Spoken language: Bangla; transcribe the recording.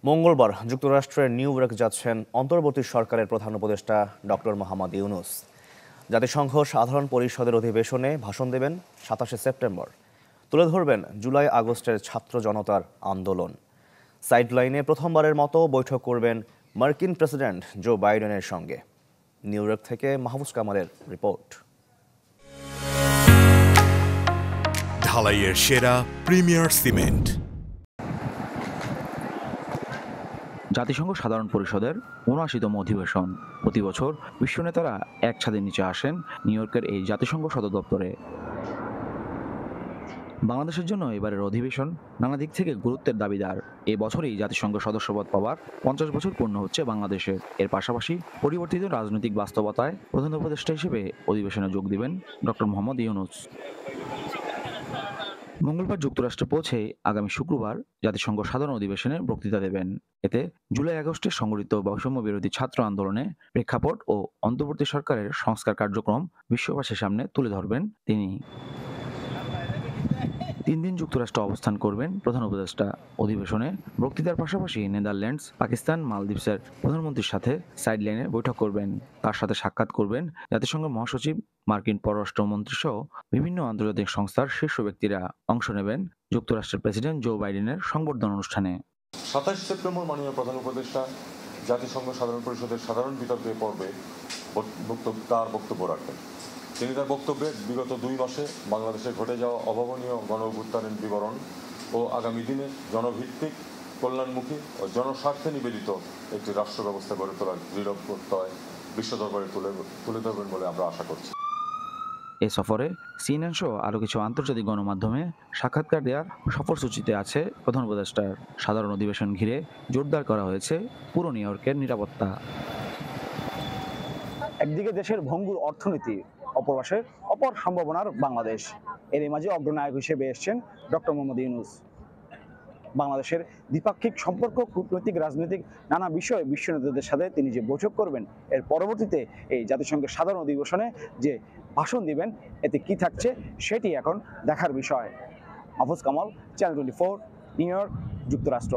মঙ্গলবার যুক্তরাষ্ট্রের নিউ ইয়র্ক যাচ্ছেন অন্তর্বর্তী সরকারের প্রধান উপদেষ্টা ডক্টর মোহাম্মদ ইউনূস। জাতিসংঘ সাধারণ পরিষদের অধিবেশনে ভাষণ দেবেন ২৭শে সেপ্টেম্বর। তুলে ধরবেন জুলাই আগস্টের ছাত্র জনতার আন্দোলন। সাইডলাইনে প্রথমবারের মতো বৈঠক করবেন মার্কিন প্রেসিডেন্ট জো বাইডেনের সঙ্গে। নিউ ইয়র্ক থেকে মাহফুজ কামালের রিপোর্ট। ঢালাইয়ের সেরা প্রিমিয়ার সিমেন্ট। জাতিসংঘ সাধারণ পরিষদের ৭৯তম অধিবেশন। প্রতি বছর বিশ্ব নেতারা এক ছাদের নিচে আসেন নিউ ইয়র্কের এই জাতিসংঘ সদর দপ্তরে। বাংলাদেশের জন্য এবারের অধিবেশন নানা দিক থেকে গুরুত্বের দাবিদার। এ বছরই জাতিসংঘ সদস্যপদ পাওয়ার ৫০ বছর পূর্ণ হচ্ছে বাংলাদেশের। এর পাশাপাশি পরিবর্তিত রাজনৈতিক বাস্তবতায় প্রধান উপদেষ্টা হিসেবে অধিবেশনে যোগ দিবেন ডক্টর মোহাম্মদ ইউনূস। মঙ্গলবার যুক্তরাষ্ট্রে পৌঁছে আগামী শুক্রবার জাতিসংঘ সাধারণ অধিবেশনে বক্তৃতা দেবেন। এতে জুলাই আগস্টে সংগঠিত বৈষম্য বিরোধী ছাত্র আন্দোলনে প্রেক্ষাপট ও অন্তর্বর্তী সরকারের সংস্কার কার্যক্রম বিশ্ববাসীর সামনে তুলে ধরবেন তিনি। ৩ দিন যুক্তরাষ্ট্র অবস্থান করবেন প্রধান উপদেষ্টা। অধিবেশনে বক্তৃতার পাশাপাশি নেদারল্যান্ডস, পাকিস্তান, মালদ্বীপসের প্রধানমন্ত্রীর সাথে সাইডলাইনে বৈঠক করবেন। তার সাথে সাক্ষাৎ করবেন জাতিসংঘ মহাসচিব, মার্কিন পররাষ্ট্রমন্ত্রী সহ বিভিন্ন আন্তর্জাতিক সংস্থার শীর্ষ ব্যক্তিরা। অংশ নেবেন যুক্তরাষ্ট্রের প্রেসিডেন্ট জো বাইডেনের সংবর্ধনা অনুষ্ঠানে। ২৭ সেপ্টেম্বর মাননীয় প্রধান উপদেষ্টা জাতিসংঘ সাধারণ পরিষদের সাধারণ বিতর্কে পর্বে তার বক্তব্য রাখবেন। তিনি তার বক্তব্যে বিগত ২ মাসে বাংলাদেশে ঘটে যাওয়া অভাবনীয় গণ-অভ্যুত্থানের বিবরণ ও আগামী দিনে জনভিত্তিক, কল্যাণমুখী ও জনস্বার্থে নিবেদিত একটি রাষ্ট্র ব্যবস্থা গড়ে তোলার দৃঢ় প্রত্যয় বিশ্ব দরবারে তুলে ধরবেন বলে আমরা আশা করছি। এ সফরে সিএনএন সহ আরও কিছু আন্তর্জাতিক গণমাধ্যমে সাক্ষাৎকার দেওয়ার সফরসূচিতে আছে প্রধান উপদেষ্টার। সাধারণ অধিবেশন ঘিরে জোরদার করা হয়েছে পুরো নিউ ইয়র্কের নিরাপত্তা। একদিকে দেশের ভঙ্গুর অর্থনীতি, অপর সম্ভাবনার বাংলাদেশ। এরই মাঝে অগ্রনায়ক হিসেবে এসছেন ডক্টর মোহাম্মদ ইউনূস। বাংলাদেশের দ্বিপাক্ষিক সম্পর্ক, কূটনৈতিক, রাজনৈতিক নানা বিষয়ে বিশ্ব নেতাদের সাথে তিনি যে বৈঠক করবেন, এর পরবর্তীতে এই জাতিসংঘের সাধারণ অধিবেশনে যে ভাষণ দিবেন, এতে কি থাকছে সেটি এখন দেখার বিষয়। Mahfuz Kamal, channel 24, new York, যুক্তরাষ্ট্র।